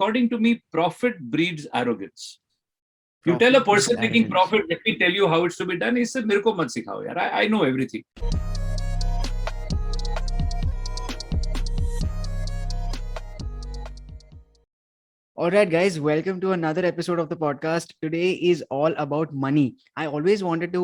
according to me, profit breeds arrogance. You tell a person making profit, let me tell you how it's to be done. He said, "Mere ko mat sikhao, yaar. I know everything." All right, guys, welcome to another episode of the podcast. Today is all about money. I always wanted to,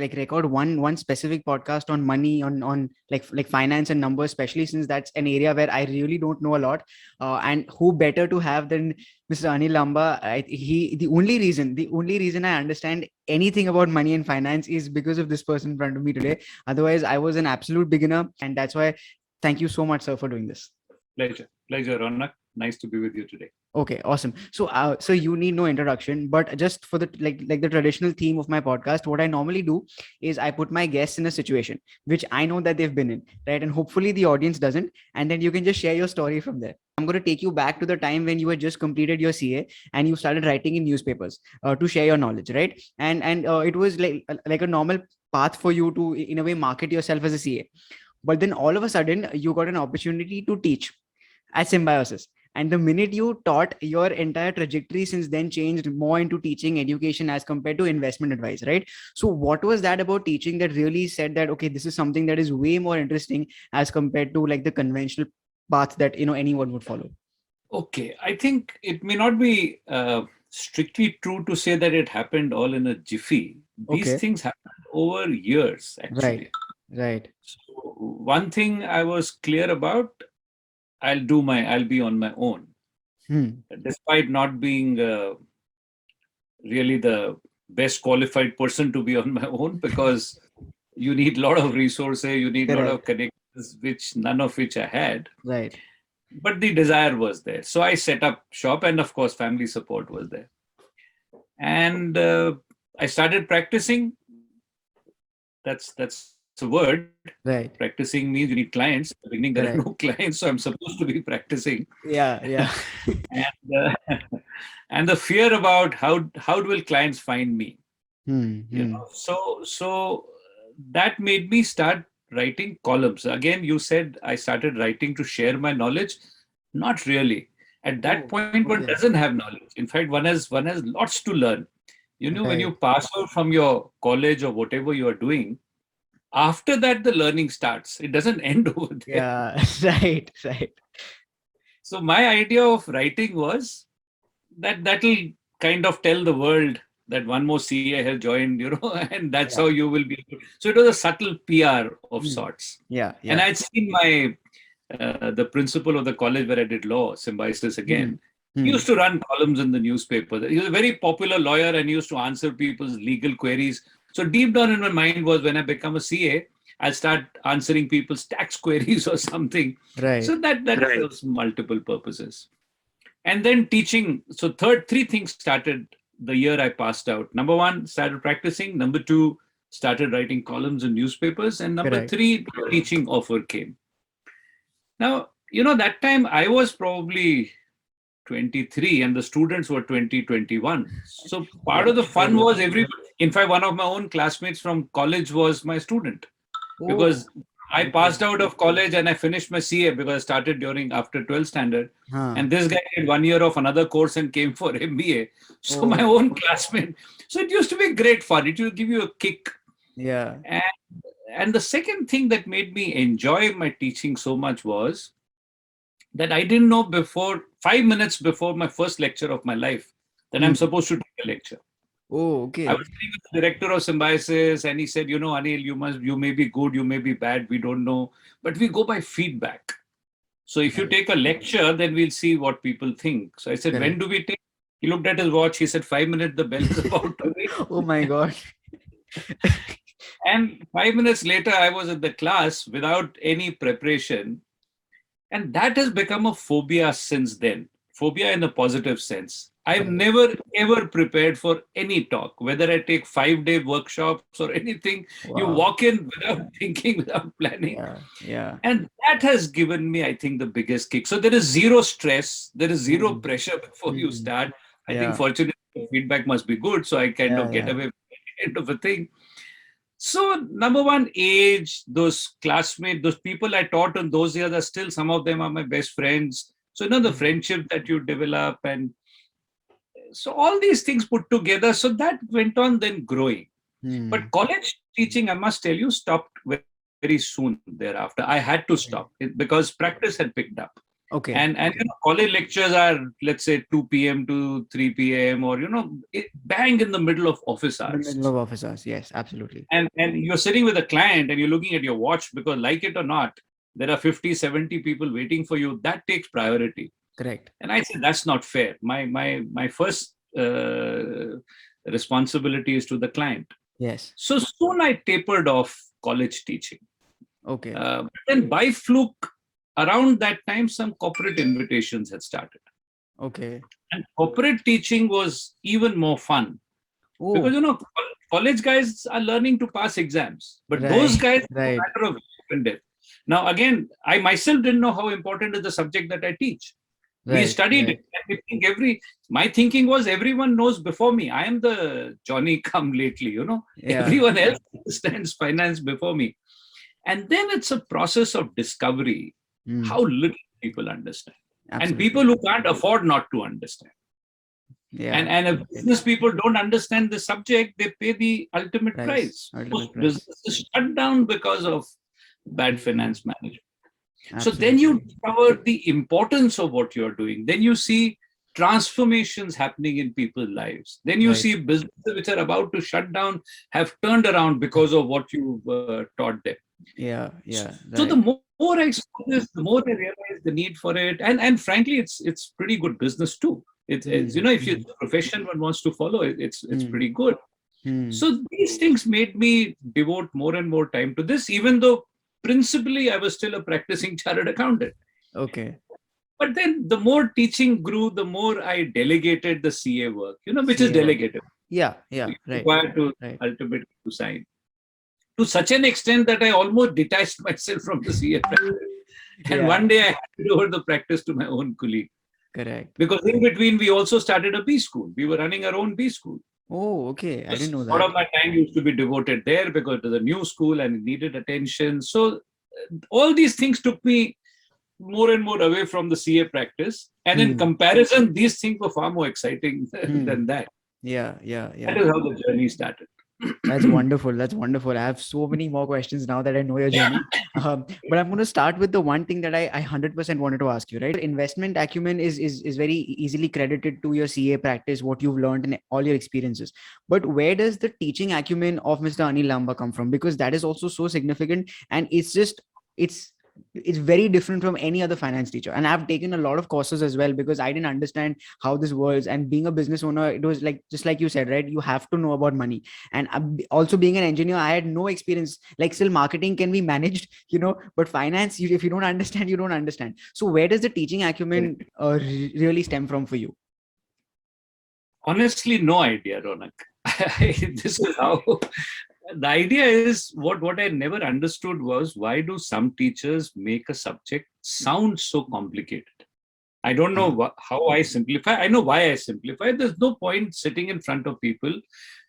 like record one specific podcast on money, on like finance and numbers, especially since that's an area where I really don't know a lot. And who better to have than Mr. Anil Lamba? The only reason I understand anything about money and finance is because of this person in front of me today. Otherwise, I was an absolute beginner, and that's why. Thank you so much, sir, for doing this. Pleasure, Raunak. Nice to be with you today. Okay, awesome. So you need no introduction, but just for the like the traditional theme of my podcast, what I normally do is I put my guests in a situation which I know that they've been in, right? And hopefully the audience doesn't, and then you can just share your story from there. I'm going to take you back to the time when you had just completed your CA and you started writing in newspapers to share your knowledge, right? And it was like a normal path for you to, in a way, market yourself as a CA. But then all of a sudden, you got an opportunity to teach at Symbiosis. And the minute you taught, your entire trajectory since then changed more into teaching education as compared to investment advice, right? So what was that about teaching that really said that, okay, this is something that is way more interesting as compared to like the conventional path that, anyone would follow? Okay, I think it may not be strictly true to say that it happened all in a jiffy. These Okay. things happened over years, Right. actually. Right. So one thing I was clear about, I'll be on my own, Hmm. despite not being really the best qualified person to be on my own, because you need a lot of resources, you need a lot of Correct. connections, which none of which I had. Right. But the desire was there. So I set up shop, and of course, family support was there. And I started practicing. That's a word. Right. Practicing means you need clients. At the beginning, there are no Correct. clients, so I'm supposed to be practicing. Yeah. Yeah. And and the fear about how will clients find me, Hmm. Hmm. so that made me start writing columns. Again, you said I started writing to share my knowledge. Not really. At that Oh, point, one okay. doesn't have knowledge. In fact, one has lots to learn. When you Right. pass out from your college or whatever you are doing, after that the learning starts. It doesn't end over there. Yeah. Right. Right. So my idea of writing was that'll kind of tell the world that one more CA has joined, and that's how Yeah. you will be. So it was a subtle PR of Hmm. sorts. Yeah. And Yeah. I'd seen the principal of the college where I did law, Symbiosis Hmm. again. He Hmm. used to run columns in the newspaper. He was a very popular lawyer and he used to answer people's legal queries. So deep down in my mind was, when I become a CA, I'll start answering people's tax queries or something. So Right. that serves multiple purposes. And then teaching. So three things started the year I passed out. Number one, started practicing. Number two, started writing columns in newspapers. And number Correct. three, the teaching offer came. Now, that time I was probably 23 and the students were 20, 21. So part Yeah. of the fun Very was young. everybody. In fact, one of my own classmates from college was my student, Oh, because I okay. passed out of college and I finished my CA because I started during after 12th standard. Huh. And this guy did 1 year of another course and came for MBA. So my Oh, own classmate. So it used to be great fun. It used to give you a kick. yeah. And, and the second thing that made me enjoy my teaching so much was that I didn't know before 5 minutes before my first lecture of my life that I'm Hmm. supposed to take a lecture. Oh, I was okay. sitting with the director of Symbiosis, and he said, Anil, you may be good, you may be bad, we don't know, but we go by feedback. So if you Right. take a lecture, then we'll see what people think. So I said, when Correct. do we take? He looked at his watch. He said, 5 minutes, the bell is about to ring. Oh my God. And 5 minutes later, I was at the class without any preparation. And that has become a phobia since then. Phobia in a positive sense. I've Right. never ever prepared for any talk, whether I take 5-day workshops or anything. You Wow. walk in without thinking, without planning. Yeah. Yeah. And that has given me, I think, the biggest kick. So there is zero stress, there is zero Hmm. pressure before you Hmm. start. I think Yeah. fortunately the feedback must be good, so I kind Yeah. of get Yeah. away with the end of a thing. So number one, age, those classmates, those people I taught in those years are still, some of them are my best friends. So, the friendship that you develop, and so all these things put together. So that went on then growing. But college teaching, I must tell you, stopped very soon thereafter. I had to stop because practice had picked up. Okay. And college lectures are, let's say, 2 p.m. to 3 p.m. or, bang in the middle of office In the hours. middle of office hours. Yes, absolutely. And you're sitting with a client and you're looking at your watch because, like it or not, there are 50, 70 people waiting for you. That takes priority. Correct. And I said, that's not fair. My first responsibility is to the client. Yes. So soon I tapered off college teaching. Okay. But then by fluke, around that time, some corporate invitations had started. Okay. And corporate teaching was even more fun Oh, because, college guys are learning to pass exams. But those right. guys, it's a Right. matter of life and death. Now, again, I myself didn't know how important is the subject that I teach. We Right. studied Right. it. And we think my thinking was everyone knows before me. I am the Johnny come lately, Yeah. Everyone else understands finance before me. And then it's a process of discovery how little people understand. And Absolutely. people who can't afford not to understand. Yeah. And if business people don't understand the subject, they pay the ultimate price. Ultimate Most price. businesses shut down because of bad finance management. So Absolutely. then you discover the importance of what you're doing. Then you see transformations happening in people's lives. Then you Right. see businesses which are about to shut down have turned around because of what you've taught them. Yeah. Yeah. So the Right. more I saw this, the more I realized the need for it. And frankly, it's pretty good business too. It's if it's a profession one wants to follow, it's pretty good. So these things made me devote more and more time to this, even though principally I was still a practicing chartered accountant. Okay. But then the more teaching grew, the more I delegated the CA work, which is CA work. delegated. Yeah. Yeah. It's Right. required to Right. ultimately to sign. To such an extent that I almost detached myself from the CA practice. And Yeah. one day I handed over the practice to my own colleague. Correct. Because in between, we also started a B school. We were running our own B school. Oh, okay. I didn't know A lot that. of my time used to be devoted there because it was a new school and it needed attention. So all these things took me more and more away from the CA practice. And in comparison, these things were far more exciting than that. Yeah. Yeah. That Yeah. is how the journey started. That's wonderful. That's wonderful. I have so many more questions now that I know your journey. But I'm going to start with the one thing that I 100% wanted to ask you, right? Investment acumen is very easily credited to your CA practice, what you've learned and all your experiences. But where does the teaching acumen of Mr. Anil Lamba come from? Because that is also so significant. And it's very different from any other finance teacher. And I've taken a lot of courses as well because I didn't understand how this works. And being a business owner, it was like, just like you said, right? You have to know about money. And also being an engineer, I had no experience. Like, still marketing can be managed, but finance, if you don't understand, you don't understand. So where does the teaching acumen really stem from for you? Honestly, no idea, Raunak. This is how the idea is. What I never understood was, why do some teachers make a subject sound so complicated? I don't know how I simplify. I know why I simplify. There's no point sitting in front of people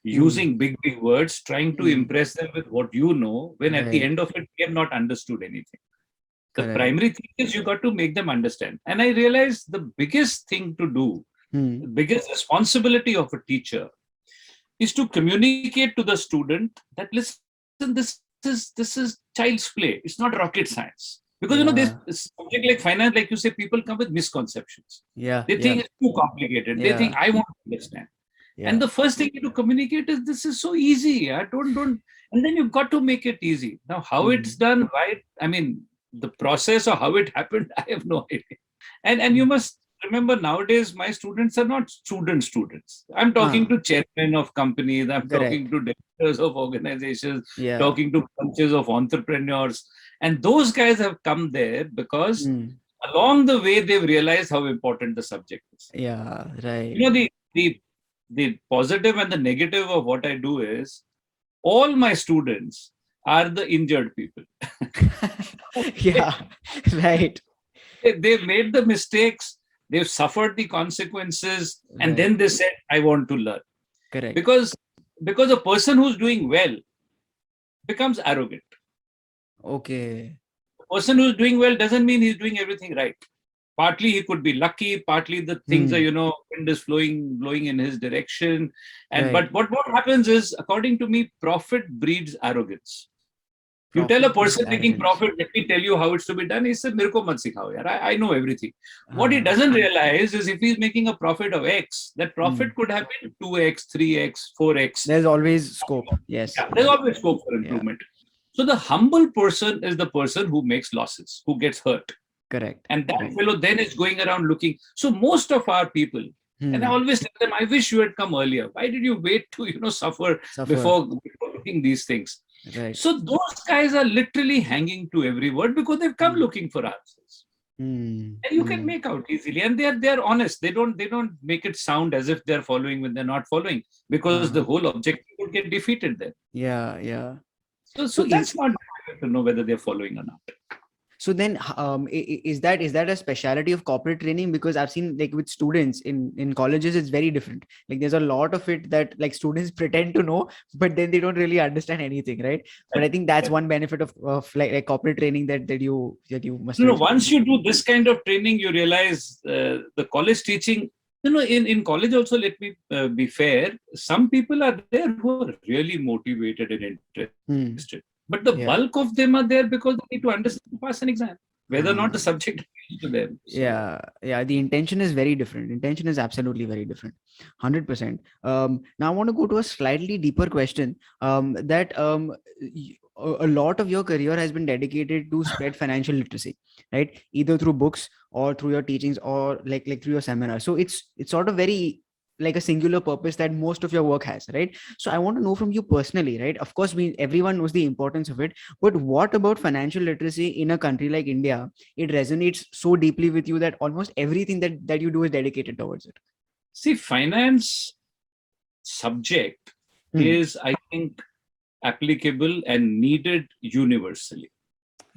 using big words, trying to impress them with what you know, when at the Right. end of it, they have not understood anything. The Correct. primary thing is you got to make them understand. And I realized the biggest thing to do, the biggest responsibility of a teacher is to communicate to the student that, listen, this is child's play. It's not rocket science. Because this subject like finance, like you say, people come with misconceptions. Yeah. They think it's too complicated. They think I want to understand. And the first thing you to communicate is, this is so easy. Don't. And then you've got to make it easy. Now, how it's done, why? I mean, the process or how it happened, I have no idea. And you must remember, nowadays my students are not students. I'm talking to chairmen of companies. I'm talking to directors of organizations. Talking to bunches of entrepreneurs. And those guys have come there because along the way they've realized how important the subject is. Yeah. Right. The positive and the negative of what I do is, all my students are the injured people. Yeah. Right. They've made the mistakes, they've suffered the consequences, and then they said, I want to learn. Correct. Because a person who's doing well becomes arrogant. Okay. A person who's doing well doesn't mean he's doing everything right. Partly he could be lucky, partly the things are, wind is blowing in his direction. And Right. but what happens is, according to me, profit breeds arrogance. You tell a Profit breeds person making arrogance. profit, let me tell you how it's to be done. He said, Mirko mat sikhao, yaar. I know everything. What he Uh, doesn't realize is if he's making a profit of X, that hmm. profit could have been 2X, 3X, 4X. There's always scope. Yes. Yeah, there's always scope for Yeah. improvement. So the humble person is the person who makes losses, who gets hurt. Correct. And that Correct. fellow then is going around looking. So most of our people, and I Hmm. always tell them, I wish you had come earlier. Why did you wait to, suffer Suffer. before doing these things? Right. So those guys are literally hanging to every word because they've come Hmm. looking for answers. Hmm. And you can Hmm. make out easily. And they're honest. They don't make it sound as if they're following when they're not following, because the Uh-huh. whole objective would get defeated then. Yeah. Yeah. So So that's not difficult to know whether they're following or not. So then, is that a specialty of corporate training? Because I've seen, like, with students in colleges, it's very different. Like, there's a lot of it that, like, students pretend to know, but then they don't really understand anything, right? But I think that's one benefit of like corporate training that you must have Once experienced. you do this kind of training, you realize the college teaching, in college also, let me be fair, some people are there who are really motivated and Hmm. interested. But the Yeah. bulk of them are there because they need to understand to pass an exam, whether or not the Uh, subject appeals to them. So, yeah. Yeah. The intention is very different. Intention is absolutely very different. 100%. Now I want to go to a slightly deeper question. That a lot of your career has been dedicated to spread financial literacy, right? Either through books or through your teachings or like through your seminars. So it's sort of very like a singular purpose that most of your work has, right? So I want to know from you personally, right? Of course, everyone knows the importance of it, but what about financial literacy in a country like India? It resonates so deeply with you that almost everything that you do is dedicated towards it. see, finance subject Hmm. is, I think, applicable and needed universally.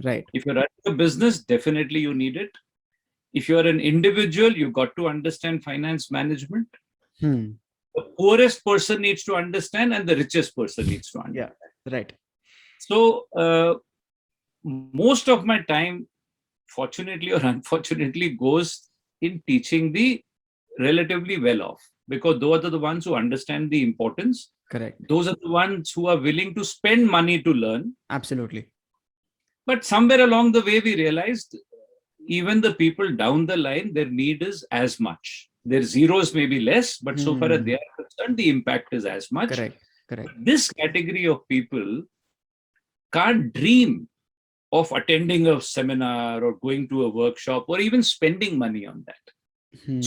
Right. If you're running a business, definitely you need it. If you're an individual, you've got to understand finance management. Hmm. The poorest person needs to understand, and the richest person needs to Yeah. understand. Right. So, most of my time, fortunately or unfortunately, goes in teaching the relatively well off, because those are the ones who understand the importance. Correct. Those are the ones who are willing to spend money to learn. Absolutely. But somewhere along the way, we realized even the people down the line, their need is as much. Their zeros may be less, but so far as they Hmm. are concerned, the impact is as much. Correct. But Correct. this category of people can't dream of attending a seminar or going to a workshop or even spending money on that.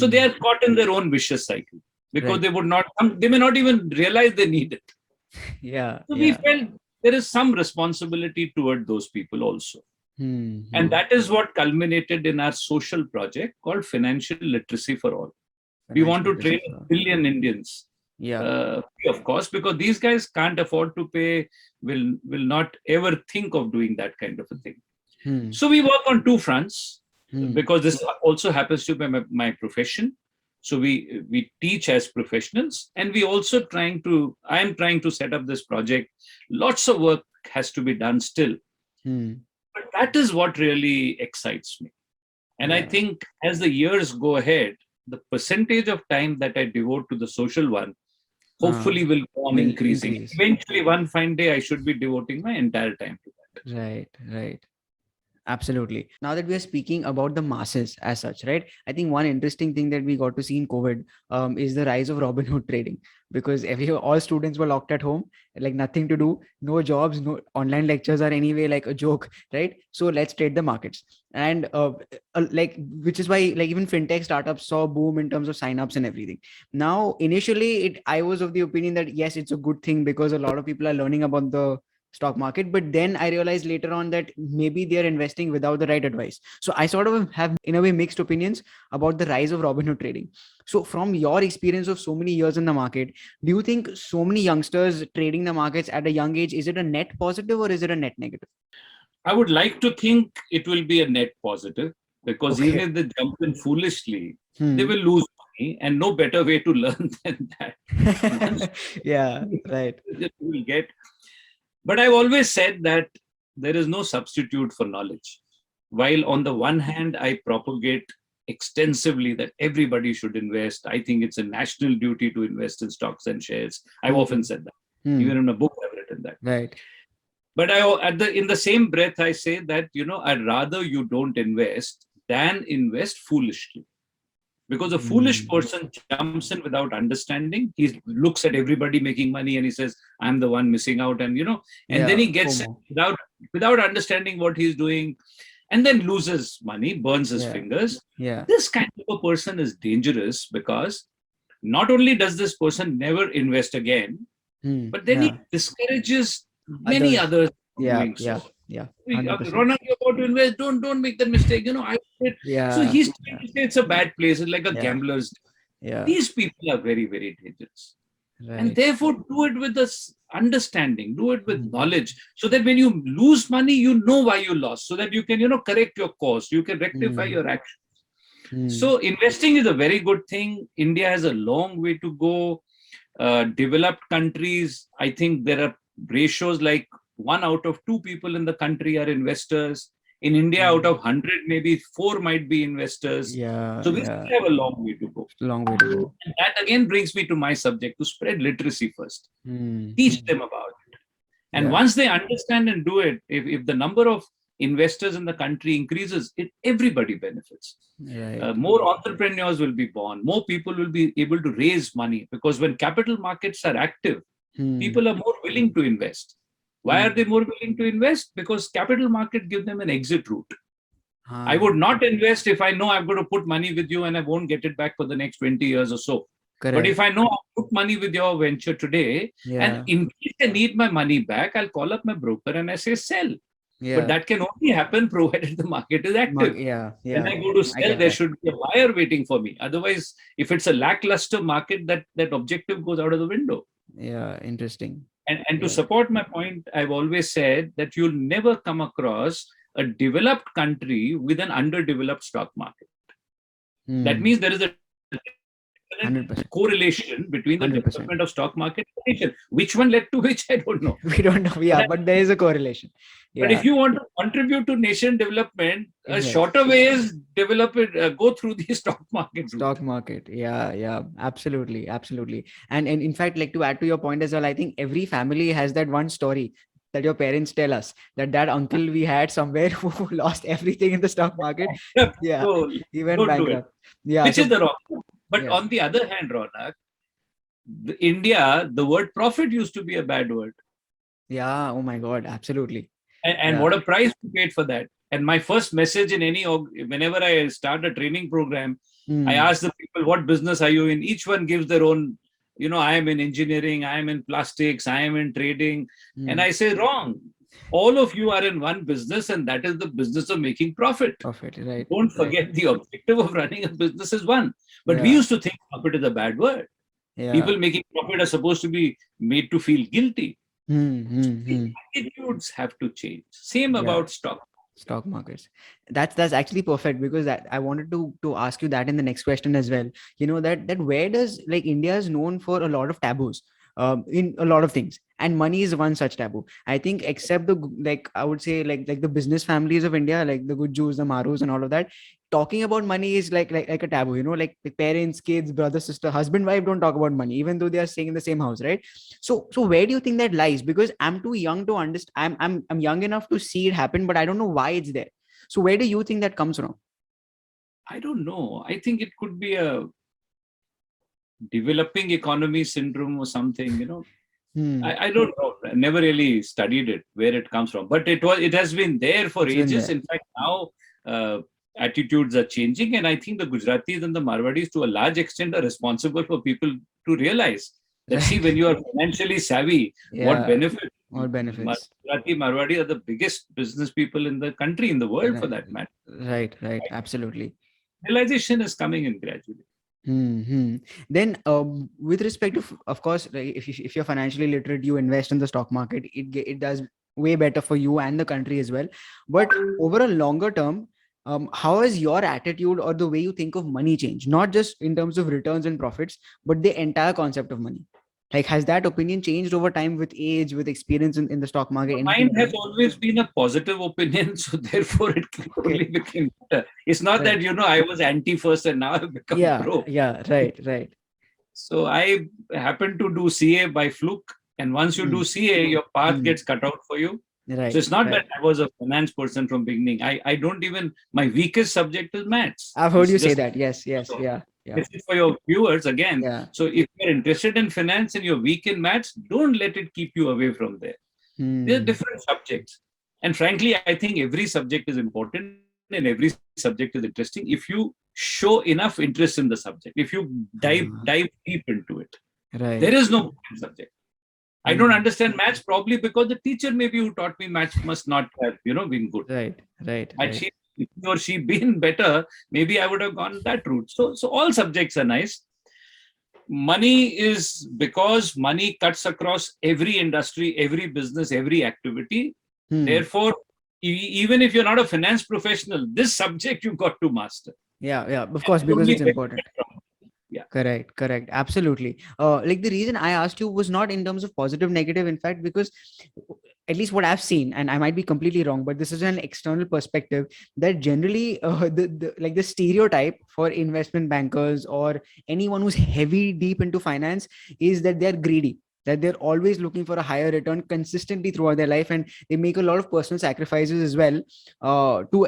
So they Hmm. are caught in their own vicious cycle, because Right. they would not come, they may not even realize they need it. Yeah. So we Yeah. felt there is some responsibility toward those people also. Hmm. And Hmm. that is what culminated in our social project called Financial Literacy for All. We want Financial to literacy train for a all. billion Indians, Yeah. free of cost, because these guys can't afford to pay, will not ever think of doing that kind of a thing. Hmm. So we work on two fronts, Hmm. because this also happens to be my profession. So we teach as professionals, and we also I am trying to set up this project. Lots of work has to be done still, Hmm. but that is what really excites me. And I Yeah. think as the years go ahead, the percentage of time that I devote to the social one Uh, hopefully will go on will increasing. increase. Eventually, one fine day, I should be devoting my entire time to that. Right. Right. Absolutely. Now that we are speaking about the masses as such, right? I think one interesting thing that we got to see in COVID is the rise of Robinhood trading, because all students were locked at home, like nothing to do, no jobs, no online lectures are anyway like a joke, right? So let's trade the markets, and like, which is why like even fintech startups saw a boom in terms of signups and everything. Now, initially, I was of the opinion that yes, it's a good thing because a lot of people are learning about the stock market, but then I realized later on that maybe they're investing without the right advice. So I sort of have in a way mixed opinions about the rise of Robinhood trading. So from your experience of so many years in the market, do you think so many youngsters trading the markets at a young age, is it a net positive or is it a net negative? I would like to think it will be a net positive, because even Okay. if they jump in foolishly, they Hmm. will lose money, and no better way to learn than that. Once Yeah, right. you will get. But I've always said that there is no substitute for knowledge. While on the one hand, I propagate extensively that everybody should invest. I think it's a national duty to invest in stocks and shares. I've often said that. Even in a book, I've written that. Right. But in the same breath, I say that, I'd rather you don't invest than invest foolishly. Because a foolish person jumps in without understanding. He looks at everybody making money and he says, I'm the one missing out. And, and then he gets FOMO. without understanding what he's doing, and then loses money, burns his fingers. Yeah. This kind of a person is dangerous because not only does this person never invest again, but then he discourages many others from doing so. Yeah. Raunak, you're about to invest. Don't make that mistake. I did. So he's trying to say it's a bad place. It's like a gambler's. These people are very, very dangerous. Right. And therefore, do it with this understanding, do it with knowledge, so that when you lose money, you know why you lost, so that you can, correct your course, you can rectify your actions. So investing is a very good thing. India has a long way to go. Developed countries, I think there are ratios like 1 out of 2 people in the country are investors. In India, out of 100, maybe 4 might be investors. So we still have a long way to go. Long way to go. And that again brings me to my subject, to spread literacy first. Teach them about it. And once they understand and do it, if the number of investors in the country increases, everybody benefits. More entrepreneurs will be born. More people will be able to raise money, because when capital markets are active, people are more willing to invest. Why are they more willing to invest? Because capital market give them an exit route. I would not invest if I know I'm going to put money with you and I won't get it back for the next 20 years or so. Correct. But if I know I'll put money with your venture today, and in case I need my money back, I'll call up my broker and I say sell. But that can only happen provided the market is active. When I go to sell, there should be a buyer waiting for me. Otherwise, if it's a lackluster market, that objective goes out of the window. Interesting. And to support my point, I've always said that you'll never come across a developed country with an underdeveloped stock market. That means there is a 100%. correlation between the 100%. development of stock market and nation. Which one led to which, I don't know. We don't know. But there is a correlation. But if you want to contribute to nation development, a shorter way is develop it, go through the stock market. Stock market. Absolutely. And in fact, like to add to your point as well, I think every family has that one story that your parents tell us, that uncle we had somewhere who lost everything in the stock market. He went bankrupt. Which is the wrong. But on the other hand, Raunak, India, the word profit used to be a bad word. Oh my God, absolutely. And what a price we paid for that. And my first message in whenever I start a training program, I ask the people, what business are you in? Each one gives their own, I am in engineering, I am in plastics, I am in trading. And I say, wrong. All of you are in one business, and that is the business of making profit. Right. Don't forget the objective of running a business is one. But we used to think profit is a bad word. People making profit are supposed to be made to feel guilty. Attitudes have to change. Same about stock markets. That's actually perfect, because I wanted to ask you that in the next question as well. That where does, like, India is known for a lot of taboos in a lot of things, and money is one such taboo. I think, except I would say like the business families of India, like the Gujjus, the Marus, and all of that, talking about money is like a taboo. Like the parents, kids, brother, sister, husband, wife don't talk about money, even though they are staying in the same house, right? So where do you think that lies? Because I'm too young to understand. I'm young enough to see it happen, but I don't know why it's there. So where do you think that comes from? I don't know. I think it could be a developing economy syndrome or something, I don't know. I never really studied it, where it comes from, but it has been there for ages. In fact, now attitudes are changing, and I think the Gujaratis and the Marwadis to a large extent are responsible for people to realize that, see, when you are financially savvy, what benefits? Gujarati, Marwadi are the biggest business people in the country, in the world, for that matter. Right. Absolutely. Realization is coming in gradually. Then with respect to, of course, if you're financially literate, you invest in the stock market, it does way better for you and the country as well. But over a longer term, how has your attitude or the way you think of money changed? Not just in terms of returns and profits, but the entire concept of money. Like, has that opinion changed over time with age, with experience in the stock market? Anything Mine at has all? always been a positive opinion, so therefore it only Okay. became better. It's not Right. that, I was anti first and now I've become Yeah. pro. Yeah. Right. Right. So I happened to do CA by fluke. And once you Hmm. do CA, your path Hmm. gets cut out for you. So Right. it's not that Right. I was a finance person from beginning. I don't even, my weakest subject is maths. I've heard This you is say just, that. Yes. Yes. so Yeah. Yeah. this is for your viewers again. Yeah. So if you're interested in finance and you're weak in maths, don't let it keep you away from there. They're Hmm. different subjects. And frankly, I think every subject is important and every subject is interesting if you show enough interest in the subject, if you dive Ah, deep into it. There is right. no boring subject. I don't Hmm. understand maths probably because the teacher maybe who taught me maths must not have, been good. Right. Right. Had Right. he or she been better, maybe I would have gone that route. So all subjects are nice. Money is because money cuts across every industry, every business, every activity. Hmm. Therefore, even if you're not a finance professional, this subject you've got to master. Yeah. Yeah. Of And course, I because only it's benefit important. from it. Yeah. Correct, correct. Absolutely. Like the reason I asked you was not in terms of positive, negative, in fact, because at least what I've seen, and I might be completely wrong, but this is an external perspective that generally the stereotype for investment bankers or anyone who's heavy deep into finance is that they're greedy, that they're always looking for a higher return consistently throughout their life, and they make a lot of personal sacrifices as well,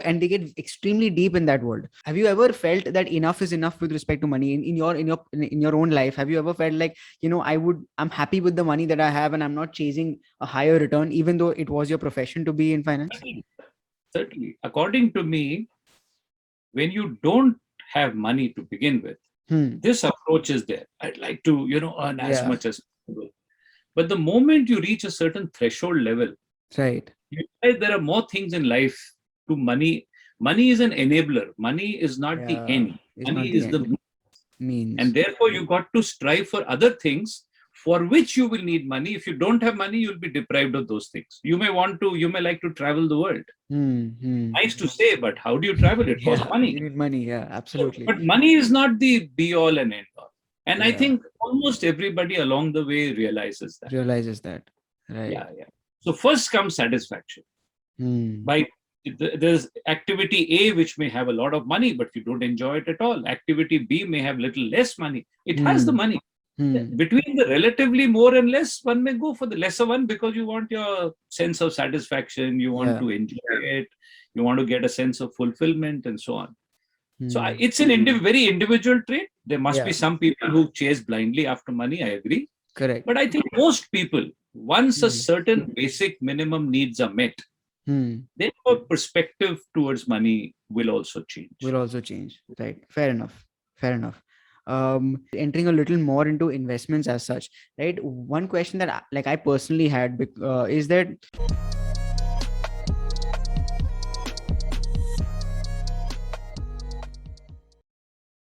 and they get extremely deep in that world. Have you ever felt that enough is enough with respect to money in your own life? Have you ever felt like, I'm happy with the money that I have and I'm not chasing a higher return, even though it was your profession to be in finance? Certainly. Certainly. According to me, when you don't have money to begin with, Hmm. this approach is there. I'd like to, earn as Yeah. much as possible. But the moment you reach a certain threshold level, Right. you realize there are more things in life to money. Money is an enabler. Money is not the Yeah. end. It's not Money the is the end. means. And Means. therefore, you got to strive for other things for which you will need money. If you don't have money, you'll be deprived of those things. You may like to travel the world. Hmm. Hmm. Nice to say, but how do you travel? It costs Yeah. money. You need money. Yeah. Absolutely. But money is not the be all and end all. And I Yeah. think almost everybody along the way realizes that. Realizes that. Right. Yeah, yeah. So first comes satisfaction. Hmm. By there's activity A which may have a lot of money, but you don't enjoy it at all. Activity B may have little less money. It has the Hmm. money. Hmm. Between the relatively more and less, one may go for the lesser one because you want your sense of satisfaction, you want Yeah. to enjoy it, you want to get a sense of fulfillment, and so on. So Hmm. it's an very individual trait. There must be Yeah. some people who chase blindly after money. I agree, Correct. but I think most people, once a Hmm. certain basic minimum needs are met, Hmm. then our perspective towards money will also Will change. also change. Right. Fair enough. Fair enough. Entering a little more into investments as such, right? One question that I personally had is that